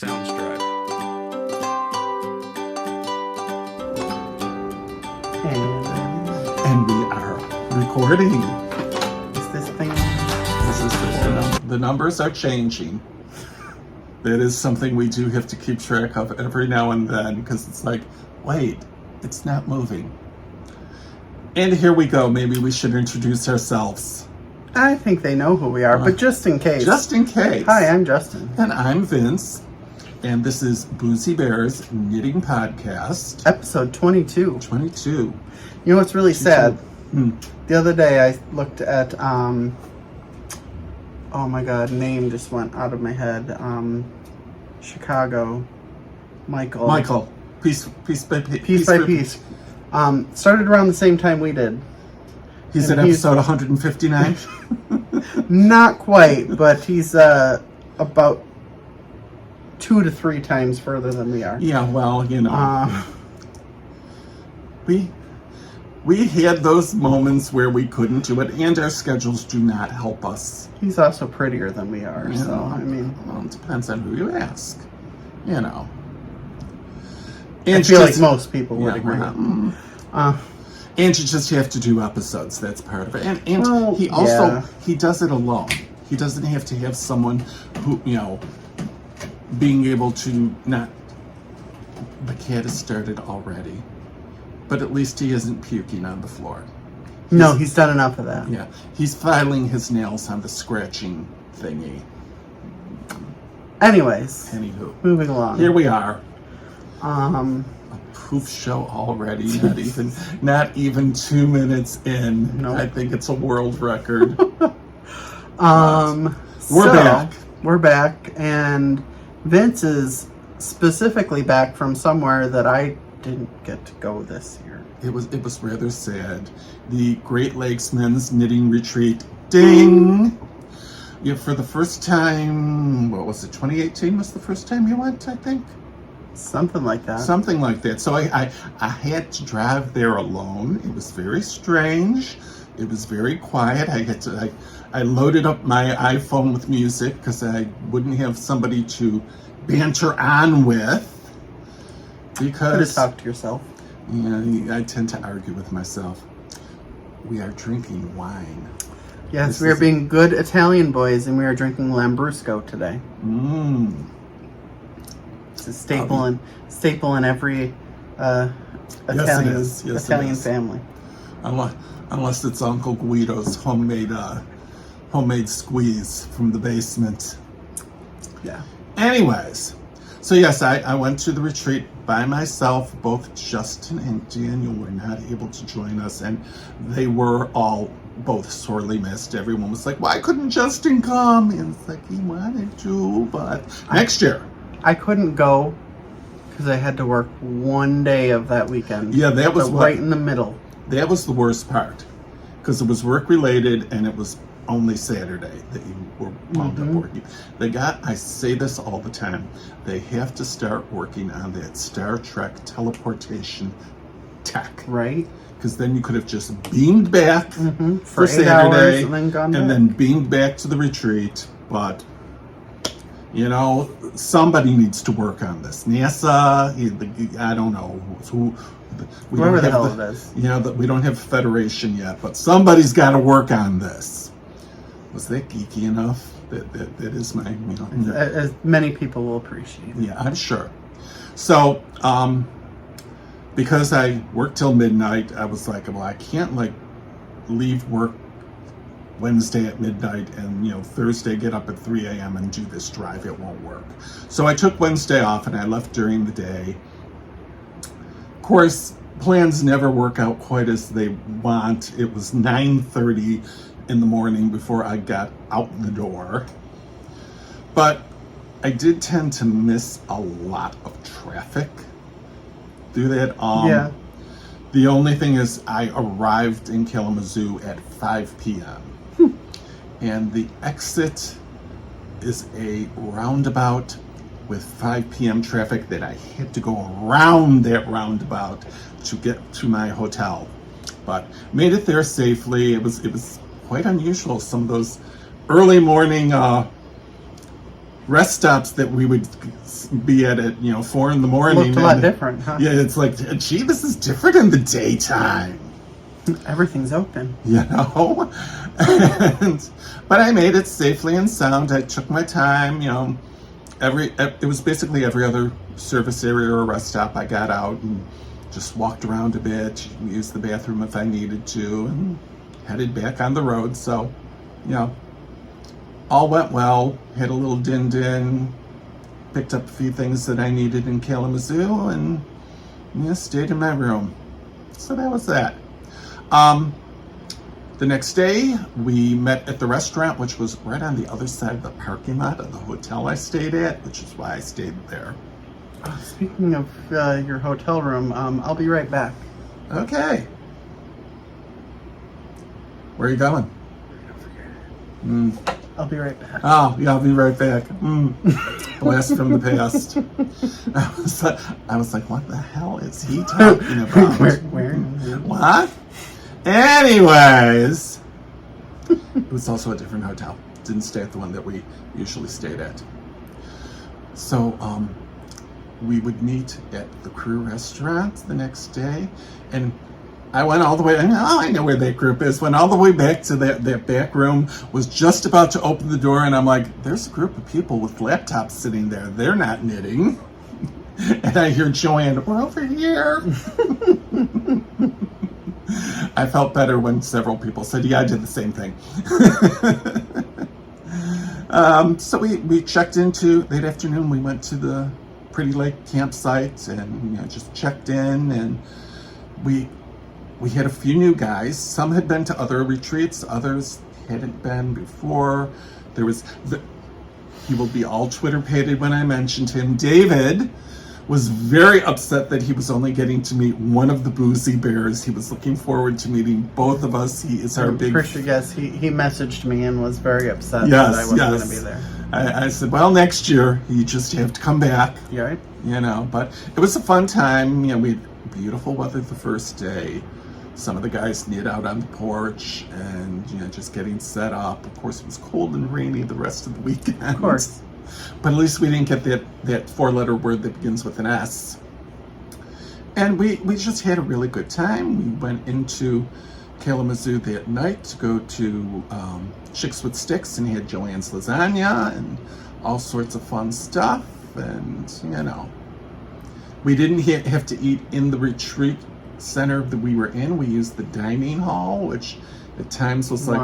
Sounds drive. And we are recording. Is this thing? This is the numbers are changing. That is something we do have to keep track of every now and then, because it's like, wait, it's not moving. And here we go. Maybe we should introduce ourselves. I think they know who we are, but just in case. Just in case. Hi, I'm Justin. And I'm Vince. And this is Boozie Bear's Knitting Podcast. Episode 22. 22. You know what's really sad? The other day I looked at, oh my god, name just went out of my head. Chicago. Michael. Piece by piece. Started around the same time we did. He's at episode 159? Not quite, but he's about 2 to 3 times further than we are. Yeah, well, you know. We had those moments where we couldn't do it, and our schedules do not help us. He's also prettier than we are, so, I mean... Well, it depends on who you ask. You know. And I feel like most people would agree. And you just have to do episodes. That's part of it. And well, he also, he does it alone. He doesn't have to have someone who, you know, being able to not... The cat has started already. But at least he isn't puking on the floor. No, he's done enough of that. Yeah. He's filing his nails on the scratching thingy. Anyways. Anywho. Moving along. Here we are. A poop show already. Not even 2 minutes in. Nope. I think it's a world record. We're back. We're back, and Vince is specifically back from somewhere that I didn't get to go this year. It was rather sad. The Great Lakes Men's Knitting Retreat. Ding! Yeah, for the first time, what was it, 2018 was the first time you went, I think? Something like that. Something like that. So I had to drive there alone. It was very strange. It was very quiet. I loaded up my iPhone with music because I wouldn't have somebody to banter on with. Because you could have talked to yourself. Yeah, I tend to argue with myself. We are drinking wine. Yes, we are being good Italian boys, and we are drinking Lambrusco today. It's a staple in every Italian family. Unless it's Uncle Guido's homemade squeeze from the basement. Yeah. Anyways, so yes, I went to the retreat by myself. Both Justin and Daniel were not able to join us, and they were all both sorely missed. Everyone was like, why couldn't Justin come? And it's like, he wanted to, but next year. I couldn't go because I had to work one day of that weekend. Yeah, that was right in the middle. That was the worst part, because it was work related, and it was only Saturday that you were wound up working. I say this all the time, they have to start working on that Star Trek teleportation tech. Right. Because then you could have just beamed back for 8 Saturday hours and then beamed back to the retreat. But, you know, somebody needs to work on this. NASA, I don't know who. Whoever the hell it is. You know, we don't have a federation yet, but somebody's got to work on this. Was that geeky enough? That is my, you know. As many people will appreciate. Yeah, I'm sure. So, because I worked till midnight, I was like, well, I can't leave work Wednesday at midnight and, you know, Thursday get up at 3 a.m. and do this drive. It won't work. So I took Wednesday off and I left during the day. Of course, plans never work out quite as they want. It was 9:30 in the morning before I got out the door. But I did tend to miss a lot of traffic through that. Yeah. The only thing is I arrived in Kalamazoo at 5 p.m. And the exit is a roundabout with 5 p.m. traffic that I had to go around that roundabout to get to my hotel. But made it there safely. It was quite unusual. Some of those early morning rest stops that we would be at 4 in the morning. Looked a lot different, huh? Yeah, it's like, gee, this is different in the daytime. Everything's open. But I made it safely and sound. I took my time. It was basically every other service area or rest stop. I got out and just walked around a bit, used the bathroom if I needed to, and headed back on the road. So, all went well. Had a little din-din, picked up a few things that I needed in Kalamazoo, and stayed in my room. So that was that. The next day, we met at the restaurant, which was right on the other side of the parking lot of the hotel I stayed at, which is why I stayed there. Speaking of your hotel room, I'll be right back. Okay. Where are you going? I'll be right back. Oh, yeah, I'll be right back. Blast from the past. I was like, what the hell is he talking about? Where? What? Anyways, it was also a different hotel. Didn't stay at the one that we usually stayed at. So, we would meet at the Crew restaurant the next day, and I went all the way, I know where that group is, went all the way back to that back room, was just about to open the door, and I'm like, there's a group of people with laptops sitting there. They're not knitting. And I hear Joanne, we're over here. I felt better when several people said, yeah, I did the same thing. So we checked into, that afternoon, we went to the Pretty Lake campsite and just checked in, and we had a few new guys. Some had been to other retreats, others hadn't been before. He will be all Twitter-pated when I mentioned him. David was very upset that he was only getting to meet one of the Boozie Bears. He was looking forward to meeting both of us. He is our big... First, yes, he messaged me and was very upset that I wasn't going to be there. I said, well, next year, you just have to come back. Yeah, right. But it was a fun time. We had beautiful weather the first day. Some of the guys knit out on the porch and, just getting set up. Of course, it was cold and rainy the rest of the weekend. Of course. But at least we didn't get that four-letter word that begins with an S. And we just had a really good time. We went into Kalamazoo that night to go to Chicks with Sticks and had Joanne's lasagna and all sorts of fun stuff. And, we didn't have to eat in the retreat center that we were in. We used the dining hall, which at times was like,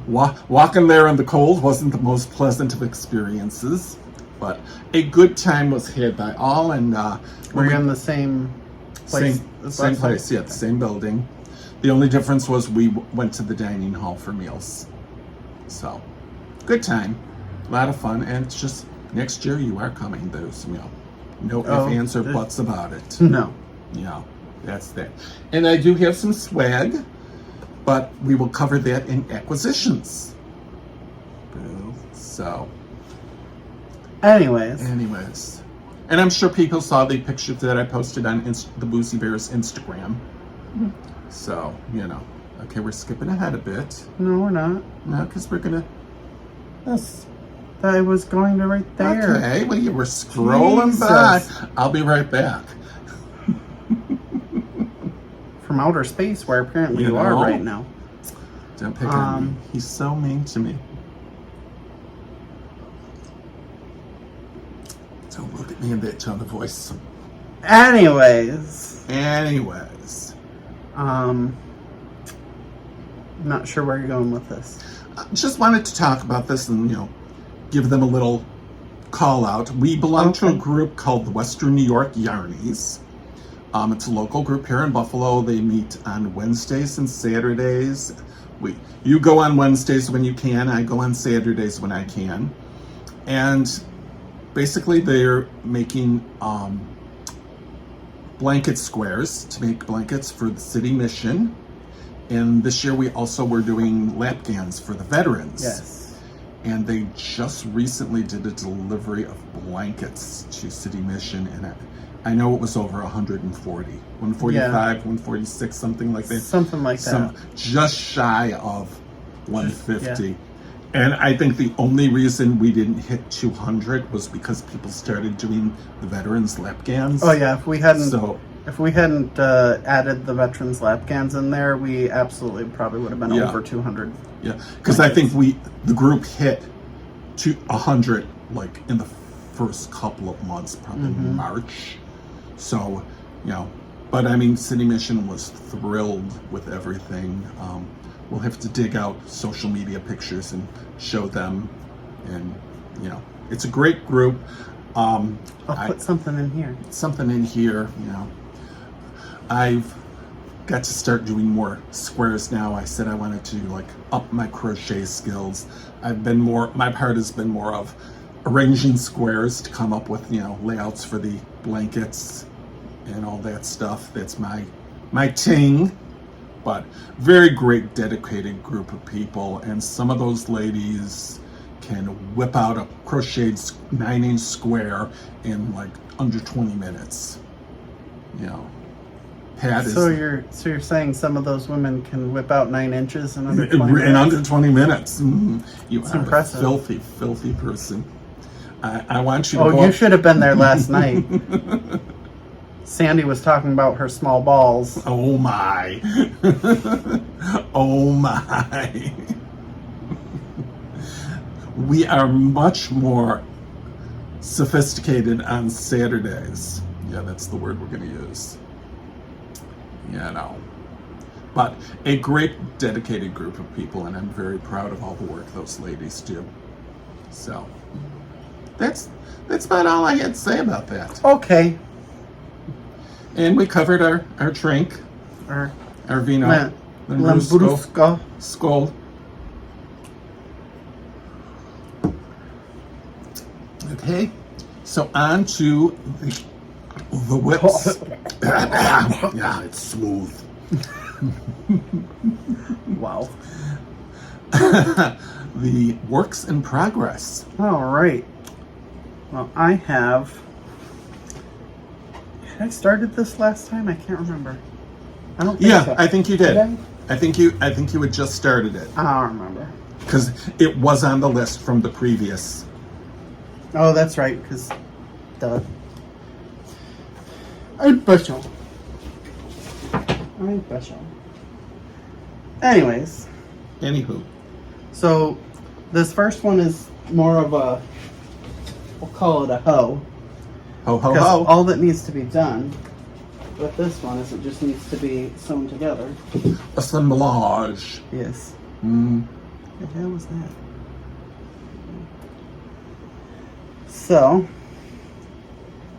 walking there in the cold wasn't the most pleasant of experiences, but a good time was had by all. And we're in the same place. Same place, yeah, the same building. The only difference was we went to the dining hall for meals. So, good time, a lot of fun, and it's just next year you are coming. There's no ifs, ands, or buts about it. No. That's that. And I do have some swag, but we will cover that in acquisitions. So. Anyways. And I'm sure people saw the picture that I posted on the Boozie Bears Instagram. Mm-hmm. So, Okay, we're skipping ahead a bit. No, we're not. No, because we're going to... Yes. I was going to right there. Okay, well, you were scrolling by. I'll be right back. From outer space, where apparently you are right now. Don't pick on me. He's so mean to me. Don't look at me in that tone of voice. Anyways. Not sure where you're going with this. I just wanted to talk about this and, give them a little call out. We belong to a group called the Western New York Yarnies. It's a local group here in Buffalo. They meet on Wednesdays and Saturdays. You go on Wednesdays when you can. I go on Saturdays when I can. And basically they're making blanket squares to make blankets for the city mission. And this year we also were doing lap gowns for the veterans. Yes. And they just recently did a delivery of blankets to city mission, and I know it was over 140, 145, 146, something like that. Something like that. Just shy of 150. And I think the only reason we didn't hit 200 was because people started doing the veterans lapgans. Oh yeah, if we hadn't So added the veterans lapgans in there, we absolutely probably would have been Yeah. over 200. yeah, because I think the group hit 100 like in the first couple of months, probably March. So, but I mean, City Mission was thrilled with everything. We'll have to dig out social media pictures and show them, and it's a great group. I'll put something in here. I've got to start doing more squares now. I said I wanted to like up my crochet skills. My part has been more of arranging squares to come up with layouts for the blankets and all that stuff. That's my ting. But very great dedicated group of people, and some of those ladies can whip out a crocheted 9-inch square in like under 20 minutes. Pat So you're saying some of those women can whip out 9 inches in under 20 minutes? In under 20 minutes. You It's are impressive. a filthy person. I want you to go you up- should have been there last night. Sandy was talking about her small balls. Oh my. Oh my. We are much more sophisticated on Saturdays. Yeah, that's the word we're going to use. But a great dedicated group of people, and I'm very proud of all the work those ladies do. So, that's about all I had to say about that. Okay. And we covered our drink, Or our vino, Lambrusco. Skål. Okay, so on to the whips. Yeah, it's smooth. Wow. The works in progress. All right. Well, I have. Had I started this last time? I can't remember. I don't think so. Yeah, I think you did. Did I? I think you had just started it I don't remember. because it was on the list from the previous. Oh, that's right, because I'm special. Anyways, Anywho, so this first one is more of a, we'll call it a hoe. ho ho Because ho. all that needs to be done with this one is it just needs to be sewn together. Assemblage. Yes. Mm. What the hell was that? So,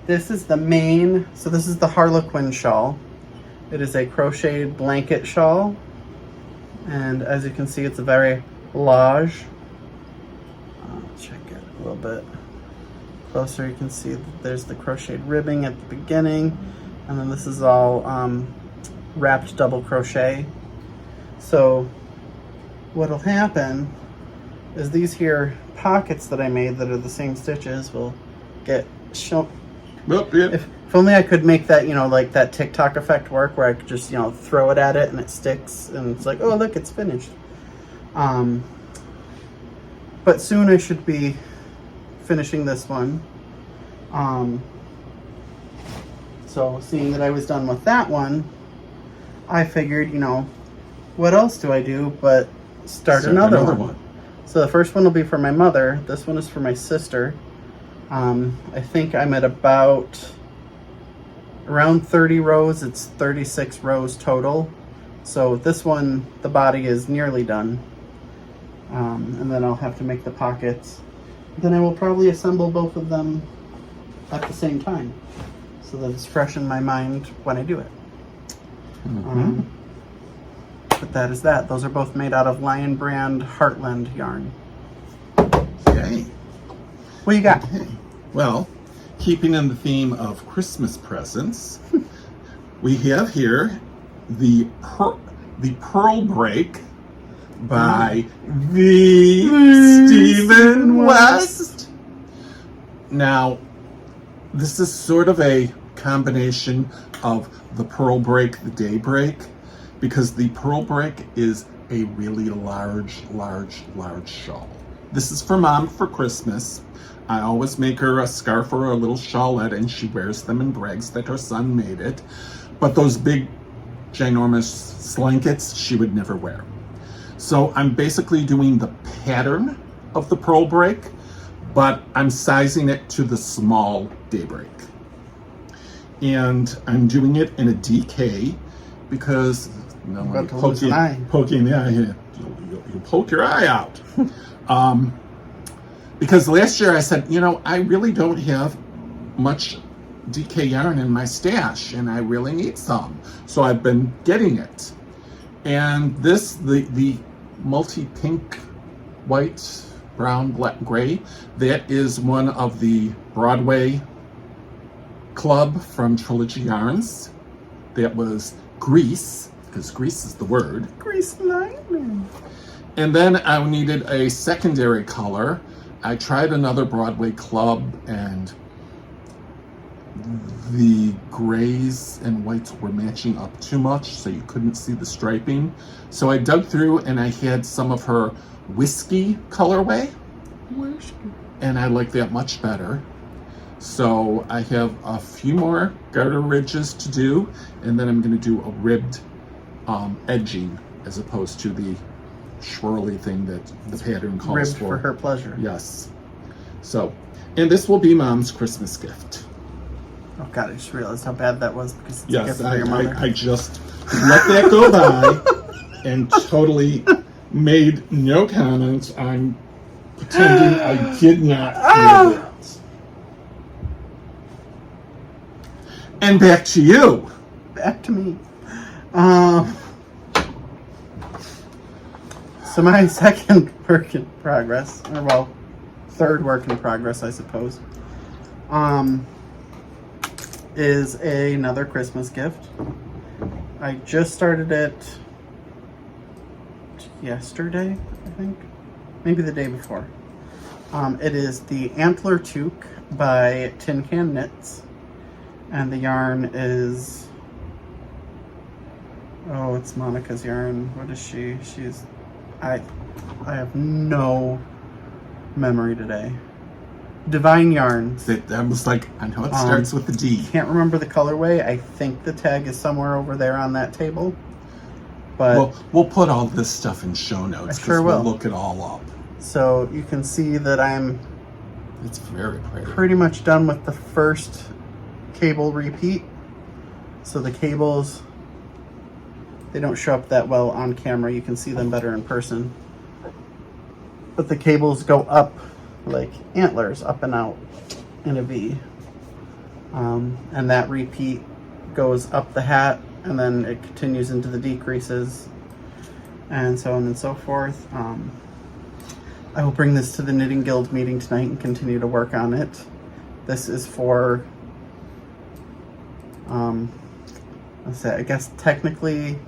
this is the main, so this is the Harlequin shawl. It is a crocheted blanket shawl. And as you can see, it's a very large. Check it a little bit closer. You can see that there's the crocheted ribbing at the beginning. And then this is all wrapped double crochet. So what'll happen is these here pockets that I made that are the same stitches will get shown. Oh, yeah. If only I could make that, like that TikTok effect work where I could just, throw it at it and it sticks and it's like, oh, look, it's finished. But soon I should be finishing this one. So seeing that I was done with that one, I figured, what else do I do but start another one. So the first one will be for my mother. This one is for my sister. I think I'm at about around 30 rows. It's 36 rows total. So this one, the body is nearly done. And then I'll have to make the pockets. Then I will probably assemble both of them at the same time so that it's fresh in my mind when I do it. Mm-hmm. But that is that. Those are both made out of Lion Brand Heartland yarn. Okay. What you got? Okay. Well, keeping in the theme of Christmas presents, we have here the Pearl Break by the Stephen West. Now, this is sort of a combination of the Pearl Break, the Day Break, because the Pearl Break is a really large shawl. This is for Mom for Christmas. I always make her a scarf or a little shawlette, and she wears them and brags that her son made it. But those big, ginormous slankets, she would never wear. So I'm basically doing the pattern of the pearl break, but I'm sizing it to the small daybreak. And I'm doing it in a DK because no one poke you in the eye here. You'll poke your eye out. Because last year I said, you know, I really don't have much DK yarn in my stash and I really need some. So I've been getting it. And this, the multi-pink, white, brown, black, gray, that is one of the Broadway Club from Trilogy Yarns. That was Grease, because Grease is the word. Grease lightning. And then I needed a secondary color. I tried another Broadway Club and the grays and whites were matching up too much, so you couldn't see the striping. So I dug through and I had some of her whiskey colorway. Whiskey. And I like that much better. So I have a few more garter ridges to do, and then I'm going to do a ribbed edging as opposed to the swirly thing that the pattern calls ribbed for. For her pleasure. Yes. So, and this will be Mom's Christmas gift. Oh God, I just realized how bad that was because it's a Yes, gift for your mother. I just let that go by and totally made no comments. I'm pretending I did not hear that. And back to you. Back to me. So my second work in progress, or well, third work in progress, I suppose, is another Christmas gift. I just started it yesterday, I think, maybe the day before. It is the Antler Toque by Tin Can Knits. And the yarn is, oh, it's Monica's yarn. What is she? I have no memory today. Divine Yarns. That was like, I know it starts with the D. Can't remember the colorway. I think the tag is somewhere over there on that table. But well, we'll put all this stuff in show notes because we'll look it all up. So you can see that it's very pretty. Pretty much done with the first cable repeat. So the cables, they don't show up that well on camera. You can see them better in person. But the cables go up like antlers, up and out in a V. And that repeat goes up the hat and then it continues into the decreases and so on and so forth. I will bring this to the Knitting Guild meeting tonight and continue to work on it. This is for I guess technically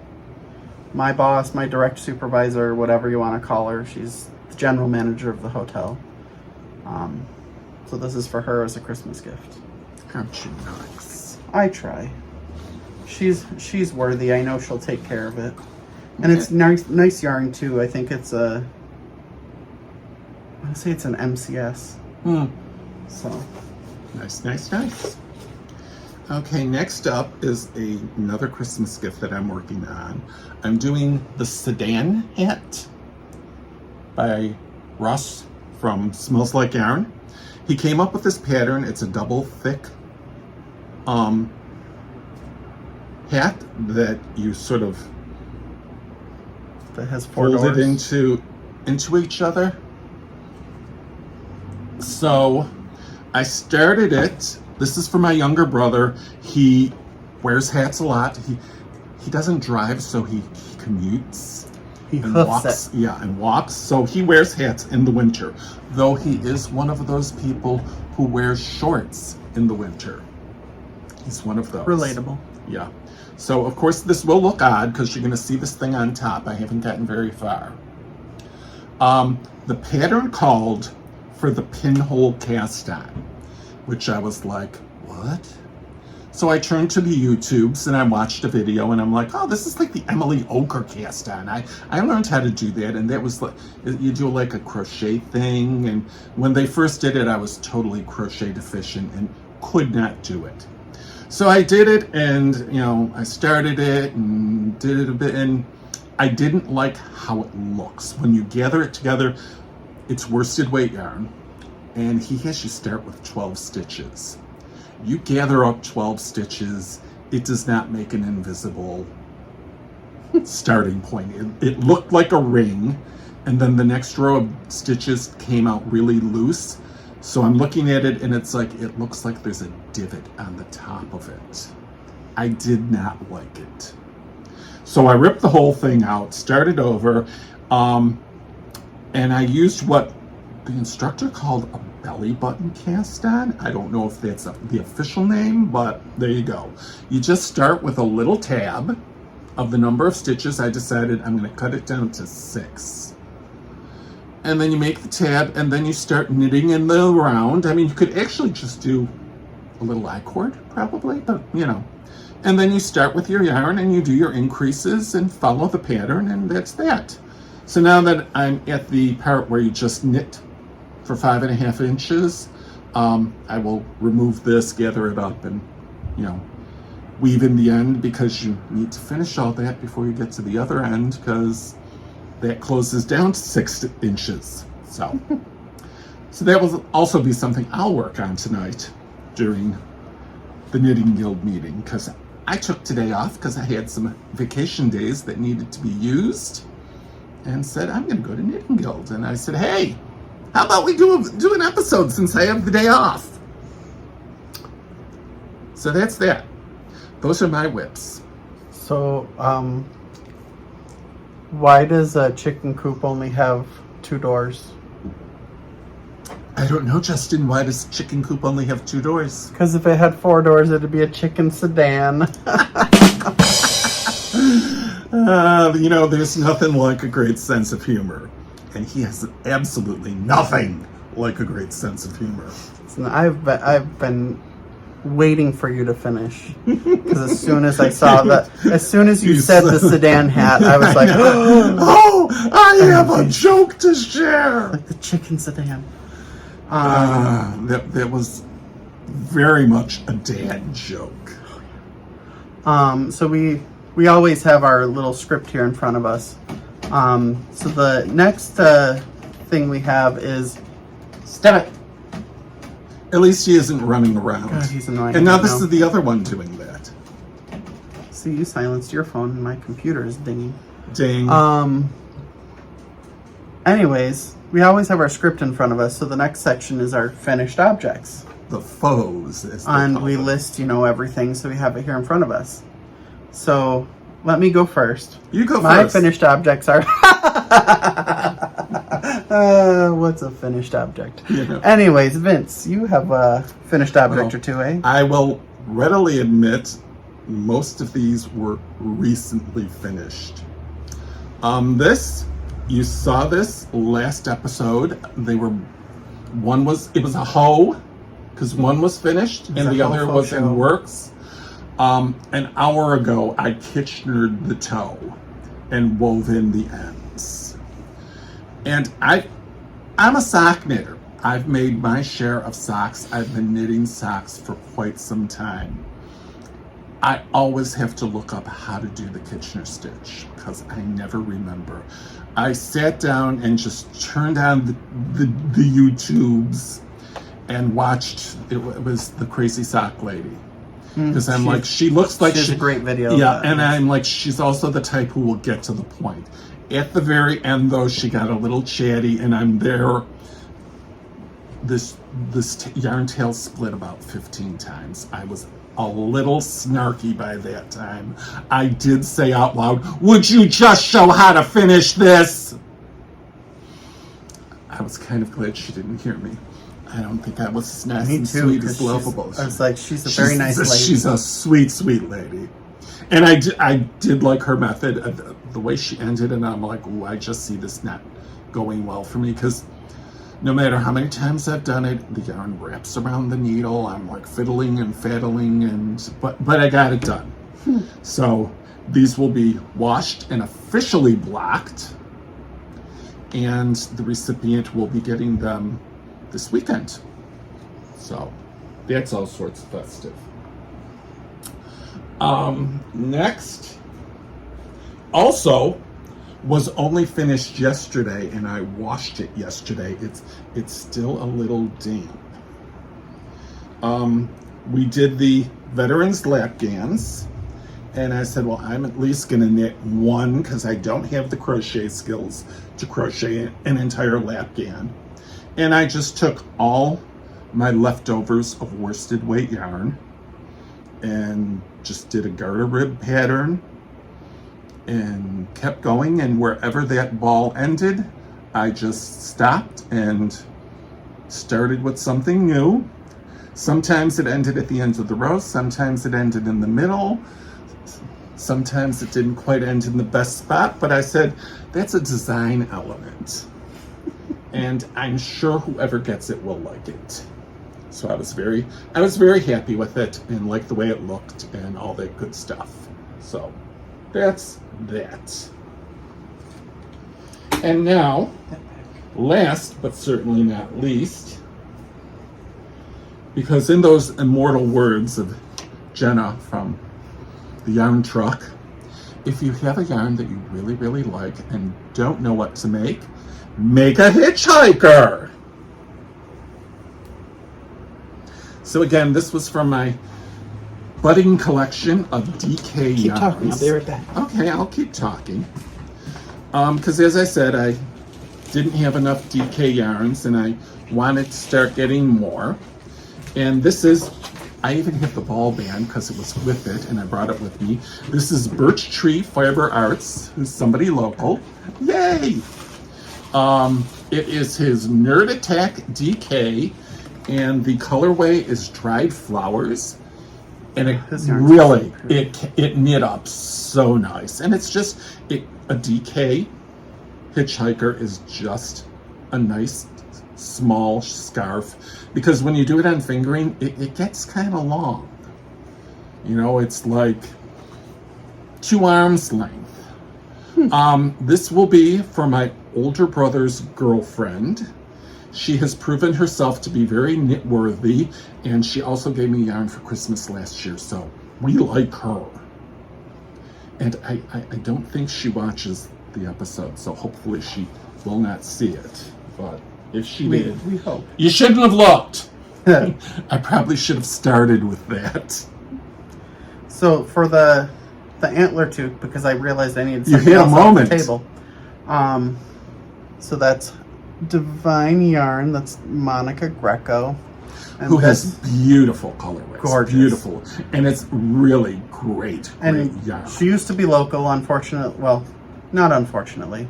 my boss, my direct supervisor, whatever you want to call her. She's the general manager of the hotel. So this is for her as a Christmas gift. Aren't you nice? I try. She's worthy. I know she'll take care of it. And it's nice yarn too. I think it's I want to say it's an MCS. So nice. Okay, next up is another Christmas gift that I'm working on. I'm doing the Sedan hat by Russ from Smells Like Yarn. He came up with this pattern. It's a double thick hat that you sort of that has four fold doors. it into each other. So I started it. This is for my younger brother. He wears hats a lot. He doesn't drive, so he commutes. He and hoofs walks. it. Yeah, and walks. So he wears hats in the winter, though he is one of those people who wears shorts in the winter. He's one of those. Relatable. Yeah. So of course this will look odd because you're going to see this thing on top. I haven't gotten very far. The pattern called for the pinhole cast on, which I was like, what? So I turned to the YouTubes and I watched a video and I'm like, oh, this is like the Emily Ochre cast on. I learned how to do that, and that was like, you do like a crochet thing, and when they first did it, I was totally crochet deficient and could not do it. So I did it, and you know, I started it and did it a bit, and I didn't like how it looks. When you gather it together, it's worsted weight yarn, and he has you start with 12 stitches. You gather up 12 stitches, it does not make an invisible starting point. It looked like a ring, and then the next row of stitches came out really loose. So I'm looking at it and it's like, it looks like there's a divot on the top of it. I did not like it. So I ripped the whole thing out, started over, and I used what the instructor called a belly button cast on. I don't know if that's the official name, but there you go. You just start with a little tab of the number of stitches. I decided I'm going to cut it down to 6. And then you make the tab, and then you start knitting in the round. I mean, you could actually just do a little I-cord, probably, but you know. And then you start with your yarn, and you do your increases and follow the pattern, and that's that. So now that I'm at the part where you just knit for 5.5 inches, I will remove this, gather it up, and, you know, weave in the end, because you need to finish all that before you get to the other end, because that closes down to 6 inches. So that will also be something I'll work on tonight during the Knitting Guild meeting, because I took today off because I had some vacation days that needed to be used, and said, I'm going to go to Knitting Guild. And I said, hey, how about we do an episode since I have the day off? So that's that. Those are my whips. So, why does a chicken coop only have 2 doors? I don't know, Justin. Why does chicken coop only have 2 doors? Because if it had 4 doors, it'd be a chicken sedan. You know, there's nothing like a great sense of humor. And he has absolutely nothing like a great sense of humor. So I've been waiting for you to finish, because as soon as I saw that, as soon as you said the sedan hat, I was like, oh, I have a joke to share. Like the chicken sedan. That was very much a dad joke. So we always have our little script here in front of us. So the next thing we have is step it. At least he isn't running around. God, he's annoying. And now this is the other one doing that. See, you silenced your phone and my computer is dinging. Ding. Anyways, we always have our script in front of us, so the next section is our finished objects. The foes, as they And call we them. list, everything, so we have it here in front of us. So, let me go first. You go My first. finished objects are... what's a finished object? Yeah. Anyways, Vince, you have a finished object or two, eh? I will readily admit most of these were recently finished. You saw this last episode. It was a hoe, because one was finished and the other was in works. An hour ago, I Kitchenered the toe and wove in the ends. And I'm a sock knitter. I've made my share of socks. I've been knitting socks for quite some time. I always have to look up how to do the Kitchener stitch because I never remember. I sat down and just turned on the YouTubes and watched. It was the Crazy Sock Lady. Because I'm like, she looks like she's a great video. Yeah, and I'm like, she's also the type who will get to the point. At the very end, though, she got a little chatty, and I'm there. This yarn tail split about 15 times. I was a little snarky by that time. I did say out loud, "Would you just show how to finish this?" I was kind of glad she didn't hear me. I don't think I was as nice and sweet as lovable. I was like, she's a very nice lady. She's a sweet, sweet lady. And I did like her method, the way she ended, and I'm like, ooh, I just see this not going well for me, because no matter how many times I've done it, the yarn wraps around the needle. I'm like fiddling and faddling, but I got it done. So these will be washed and officially blocked, and the recipient will be getting them this weekend. So that's all sorts of festive. Next, also was only finished yesterday, and I washed it yesterday. It's still a little damp. We did the Veterans Lap Gans, and I said, well, I'm at least gonna knit one because I don't have the crochet skills to crochet an entire lap gan. And I just took all my leftovers of worsted weight yarn and just did a garter rib pattern and kept going, and wherever that ball ended, I just stopped and started with something new. Sometimes it ended at the end of the row, sometimes it ended in the middle, sometimes it didn't quite end in the best spot, but I said, that's a design element. And I'm sure whoever gets it will like it. So I was very happy with it and liked the way it looked and all that good stuff. So that's that. And now, last but certainly not least, because in those immortal words of Jenna from the yarn truck, if you have a yarn that you really, really like and don't know what to make a hitchhiker. So again, this was from my budding collection of DK yarns. Keep talking, I'll be right back. Okay, I'll keep talking. Because as I said, I didn't have enough DK yarns and I wanted to start getting more. And this is, I even have the ball band because it was with it and I brought it with me. This is Birch Tree Fiber Arts, who's somebody local. Yay! It is his Nerd Attack DK, and the colorway is Dried Flowers. And it really, it knit up so nice. And it's just, a DK hitchhiker is just a nice small scarf, because when you do it on fingering, it gets kind of long. You know, it's like 2 arms length. This will be for my older brother's girlfriend. She has proven herself to be very knit-worthy, and she also gave me yarn for Christmas last year, so we like her. And I don't think she watches the episode, so hopefully she will not see it. But if she did, we hope. You shouldn't have looked. I probably should have started with that. So for the antler toque, because I realized I needed You something had a else off moment. the table. So that's Divine Yarn. That's Monica Greco. And Who has beautiful colorways. Gorgeous. Beautiful. And it's really great yarn. She used to be local, unfortunately. Well, not unfortunately.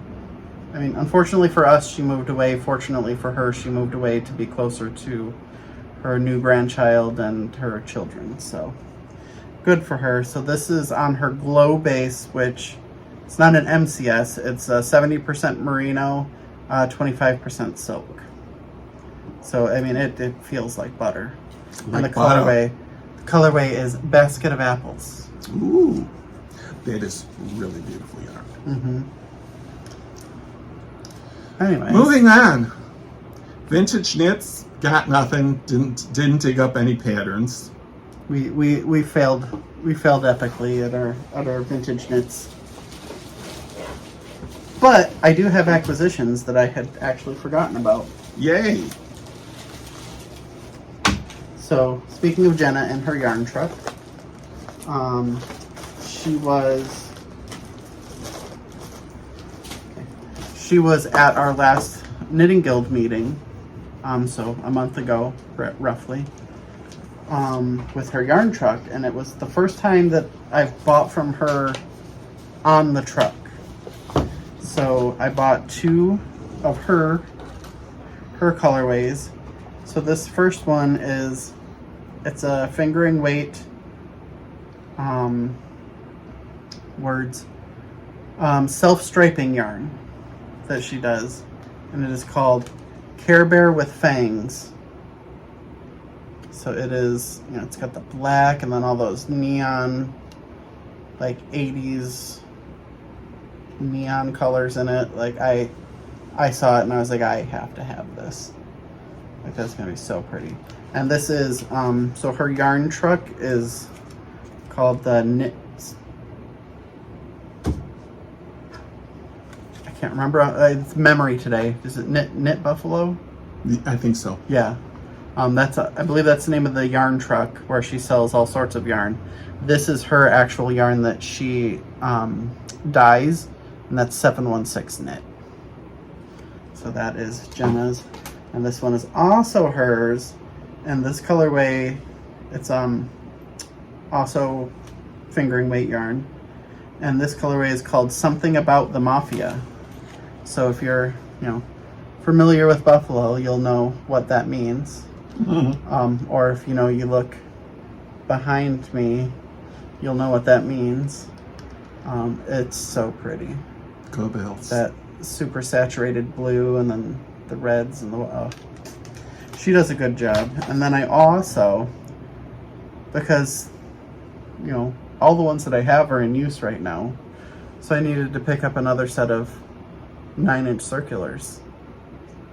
I mean, unfortunately for us, she moved away. Fortunately for her, she moved away to be closer to her new grandchild and her children. So, good for her. So this is on her Glow base, which it's not an MCS. It's 70% merino, 25% silk. So, I mean, it feels like butter. Like and the butter. colorway is Basket of Apples. Ooh, that is really beautiful yarn. Mm-hmm. Anyways. Moving on. Vintage knits, got nothing. Didn't dig up any patterns. We failed epically at our vintage knits. But I do have acquisitions that I had actually forgotten about. Yay! So, speaking of Jenna and her yarn truck, she was at our last Knitting Guild meeting, so a month ago, roughly, with her yarn truck, and it was the first time that I've bought from her on the truck. So I bought 2 of her colorways. So this first one it's a fingering weight self-striping yarn that she does, and it is called Care Bear with Fangs. So it is, you know, it's got the black and then all those neon, like 80s neon colors in it. Like I saw it and I was like, I have to have this. Like that's gonna be so pretty. And this is, so her yarn truck is called the Knits. I can't remember. It's memory today. Is it Knit Buffalo? I think so. Yeah. I believe that's the name of the yarn truck where she sells all sorts of yarn. This is her actual yarn that she dyes, and that's 716 Knit. So that is Jenna's, and this one is also hers. And this colorway, it's also fingering weight yarn, and this colorway is called Something About the Mafia. So if you're, you know, familiar with Buffalo, you'll know what that means. Mm-hmm. Or if you know, you look behind me, you'll know what that means. It's so pretty. Go Bills. That super saturated blue and then the reds and the she does a good job. And then I also, because you know all the ones that I have are in use right now, so I needed to pick up another set of 9-inch circulars,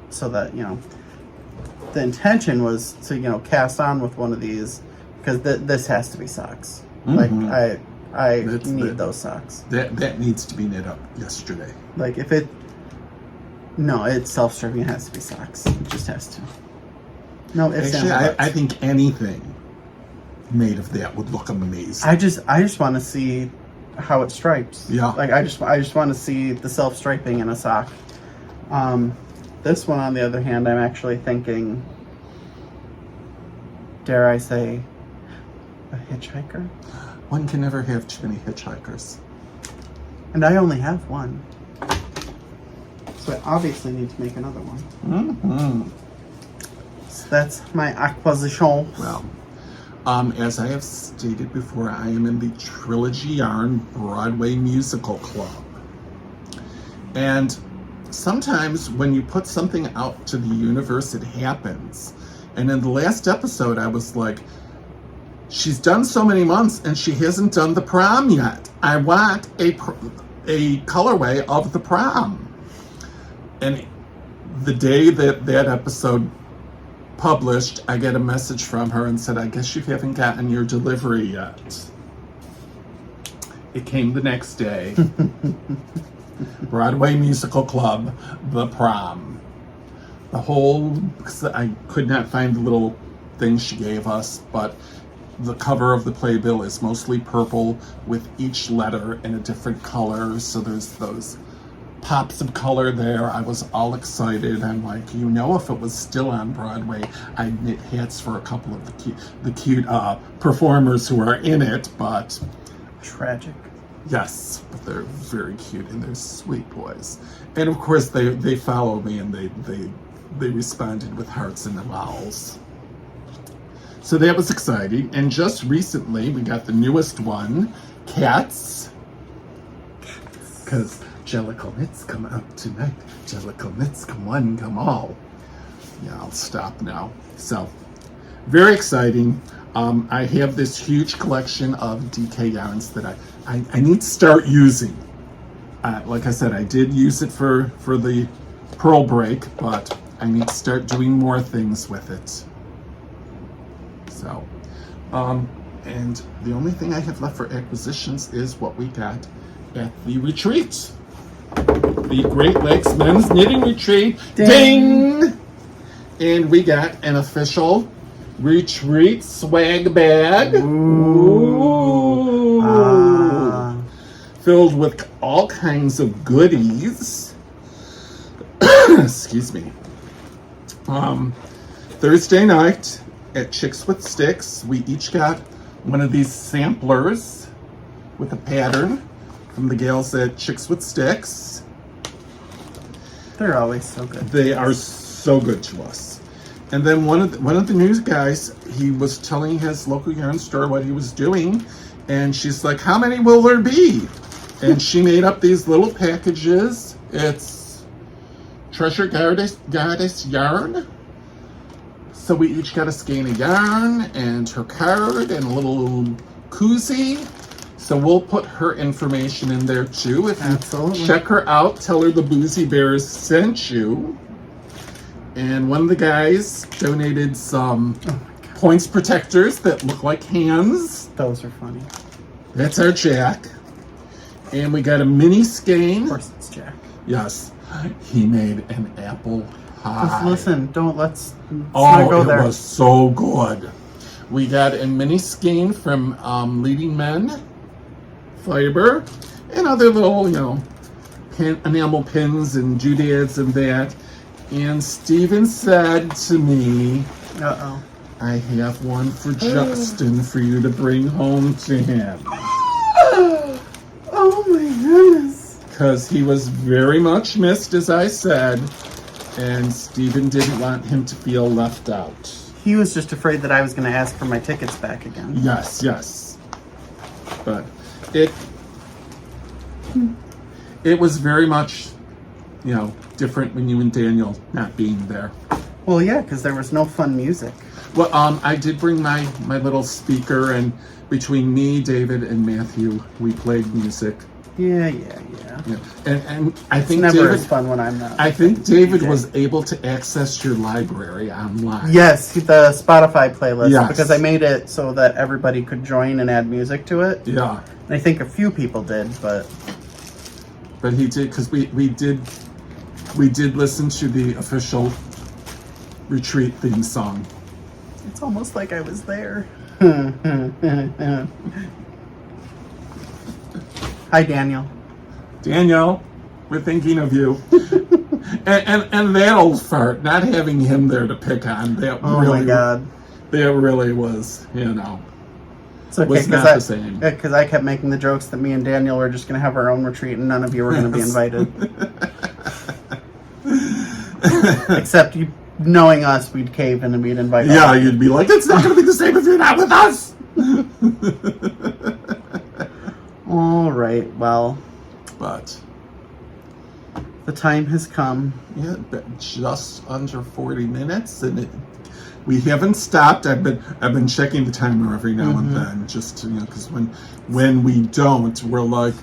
so that, you know, the intention was to, you know, cast on with one of these, because this has to be socks. Mm-hmm. Like I need those socks. That needs to be knit up yesterday. Like if it, no, it's self-stripping. It has to be socks. It just has to. No, it's actually, I think anything made of that would look amazing. I just want to see how it stripes. Yeah. Like I just want to see the self-striping in a sock. This one, on the other hand, I'm actually thinking, dare I say, a hitchhiker? One can never have too many hitchhikers. And I only have one. So I obviously need to make another one. Mm-hmm. So that's my acquisition. Well, as I have stated before, I am in the Trilogy Yarn Broadway Musical Club. And sometimes when you put something out to the universe, it happens. And in the last episode, I was like, she's done so many months and she hasn't done the prom yet. I want a colorway of the prom. And the day that episode published, I get a message from her and said, I guess you haven't gotten your delivery yet. It came the next day. Broadway Musical Club, the prom. The whole, because I could not find the little thing she gave us, but the cover of the playbill is mostly purple with each letter in a different color. So there's those pops of color there. I was all excited. I'm like, you know, if it was still on Broadway, I'd knit hats for a couple of the cute performers who are in it, but tragic. Yes, but they're very cute and they're sweet boys. And of course they follow me and they responded with hearts and vowels. So that was exciting. And just recently we got the newest one, Cats. Because Jellicle Knits come out tonight. Jellicle Knits come one, come all. Yeah, I'll stop now. So, very exciting. I have this huge collection of DK yarns that I need to start using. Like I said, I did use it for the Pearl Break, but I need to start doing more things with it. So, and the only thing I have left for acquisitions is what we got at the retreat. The Great Lakes Men's Knitting Retreat. Ding! And we got an official retreat swag bag. Ooh. Filled with all kinds of goodies. Excuse me. Thursday night at Chicks with Sticks, we each got one of these samplers with a pattern from the gals at Chicks with Sticks. They're always so good. They are so good to us. And then one of the news guys, he was telling his local yarn store what he was doing, and she's like, "How many will there be?" And she made up these little packages. It's Treasure Goddess yarn. So we each got a skein of yarn and her card and a little koozie. So we'll put her information in there too. If you check her out, tell her the Boozie Bears sent you. And one of the guys donated some points protectors that look like hands. Those are funny. That's our Jack. And we got a mini skein. Of course it's Jack. Yes. He made an apple pie. Just listen, let's not go there. It was so good. We got a mini skein from Leading Men Fiber and other little, enamel pins and doodads and that. And Steven said to me, I have one for Justin for you to bring home to him. Oh my goodness. Because he was very much missed, as I said, and Steven didn't want him to feel left out. He was just afraid that I was going to ask for my tickets back again. Yes. But it was very much, different when you and Daniel not being there. Well, yeah, because there was no fun music. Well, I did bring my little speaker, and between me, David, and Matthew, we played music. Yeah. And I think it's never David, as fun when I'm not. I think David was able to access your library online. Yes, the Spotify playlist. Yes. Because I made it so that everybody could join and add music to it. Yeah. And I think a few people did, but he did, because we did listen to the official retreat theme song. It's almost like I was there. Hi, Daniel. Daniel, we're thinking of you. and that old fart, not having him there to pick on, My God. That really was, It's okay, was not the same. Because I kept making the jokes that me and Daniel were just going to have our own retreat and none of you were going to be invited. Except you, knowing us, we'd cave in and we'd invite Yeah, you'd be like, it's not going to be the same if you're not with us. All right, well. But the time has come. Yeah, just under 40 minutes, and we haven't stopped. I've been checking the timer every now and then, just to, because when we don't, we're like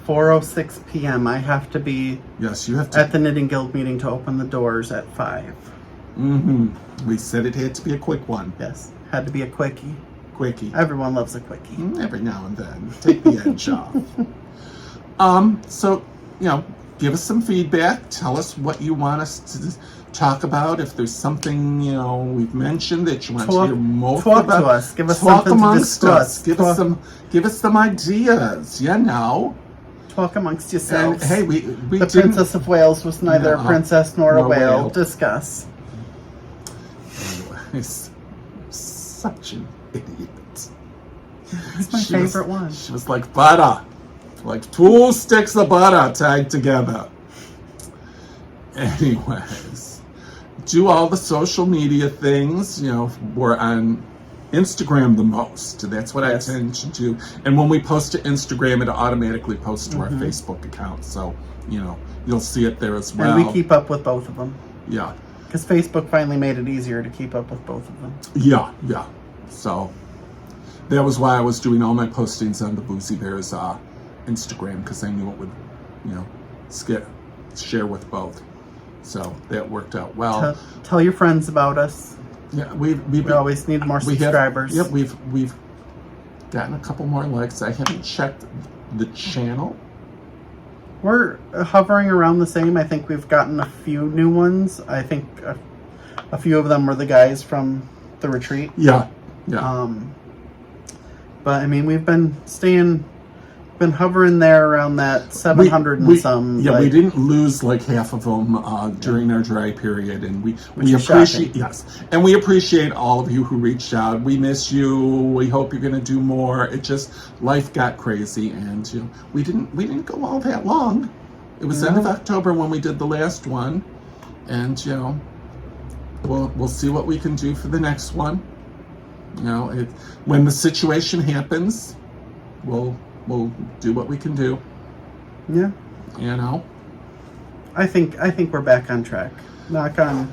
4:06 p.m. I have to be. Yes, you have to at the Knitting Guild meeting to open the doors at 5. We said it had to be a quick one. Yes, had to be a quickie. Everyone loves a quickie. Every now and then, take the edge off. So, give us some feedback. Tell us what you want us to talk about. If there's something, we've mentioned that you want to hear more about. Talk to us. Give us talk something amongst to us. Give us some ideas. Talk amongst yourselves. And hey, we the Princess of Wales was neither a princess nor a whale. Discuss. Anyways, such an idiot. It's my favorite one. She was like butter. Like 2 sticks of butter tied together. Anyways, do all the social media things. We're on Instagram the most. That's what I tend to do. And when we post to Instagram, it automatically posts to our Facebook account. So, you'll see it there as well. And we keep up with both of them. Yeah. Because Facebook finally made it easier to keep up with both of them. Yeah. So, that was why I was doing all my postings on the Boozie Bears Instagram, because I knew it would, share with both. So that worked out well. Tell your friends about us. Yeah, we always need more subscribers. We've gotten a couple more likes. I haven't checked the channel. We're hovering around the same. I think we've gotten a few new ones. I think a few of them were the guys from the retreat. Yeah. But I mean, we've been hovering there around that 700 and some. Yeah, we didn't lose like half of them during our dry period, and we appreciate and we appreciate all of you who reached out. We miss you. We hope you're going to do more. It just life got crazy, and we didn't go all that long. It was end of October when we did the last one, and we'll see what we can do for the next one. When the situation happens, we'll do what we can do. Yeah. I think we're back on track. Knock on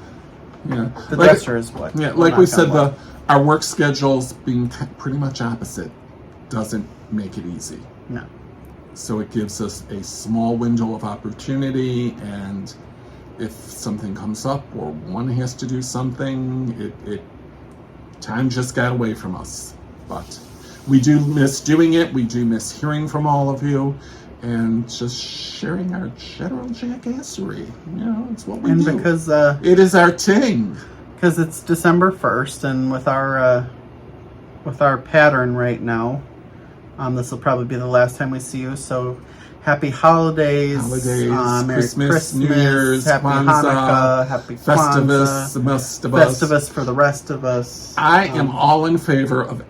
Yeah. the dresser is what. Yeah, Well, like we knock on said, wood. our work schedules being pretty much opposite doesn't make it easy. No. So it gives us a small window of opportunity, and if something comes up or one has to do something, time just got away from us. But we do miss doing it. We do miss hearing from all of you and just sharing our general jackassery. You know, it's what we do. And because it is our thing. because it's December 1st, and with our pattern right now, this will probably be the last time we see you. So, happy holidays, Merry Christmas, New Year's, Happy Hanukkah, Happy Festivus, Kwanzaa, most of us. Festivus for the rest of us. I am all in favor of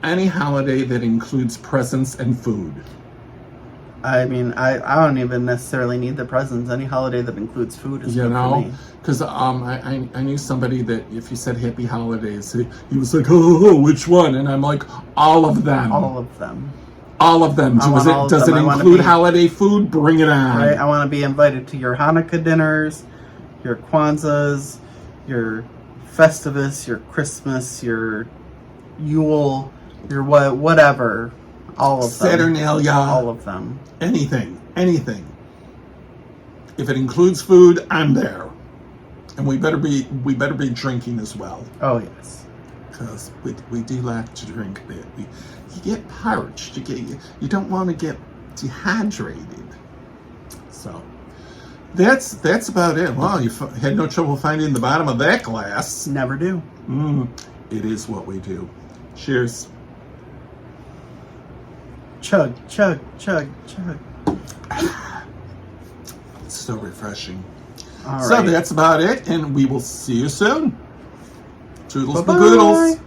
any holiday that includes presents and food. I mean, I don't even necessarily need the presents. Any holiday that includes food is good for me. Because I knew somebody that if you said Happy Holidays, he was like, oh, which one? And I'm like, all of them. All of them. All of them. Does it include holiday food? Bring it on. Right? I want to be invited to your Hanukkah dinners, your Kwanzaa's, your Festivus, your Christmas, your Yule, your whatever. All of them. Saturnalia. All of them. Anything. If it includes food, I'm there. And we better be drinking as well. Oh yes. Because we do like to drink a bit. You get parched. You don't want to get dehydrated. So that's about it. Well, you had no trouble finding the bottom of that glass. Never do. It is what we do. Cheers. Chug, chug, chug, chug. It's so refreshing. All So right. that's about it, and we will see you soon. Toodles Bye-bye. the Goodles.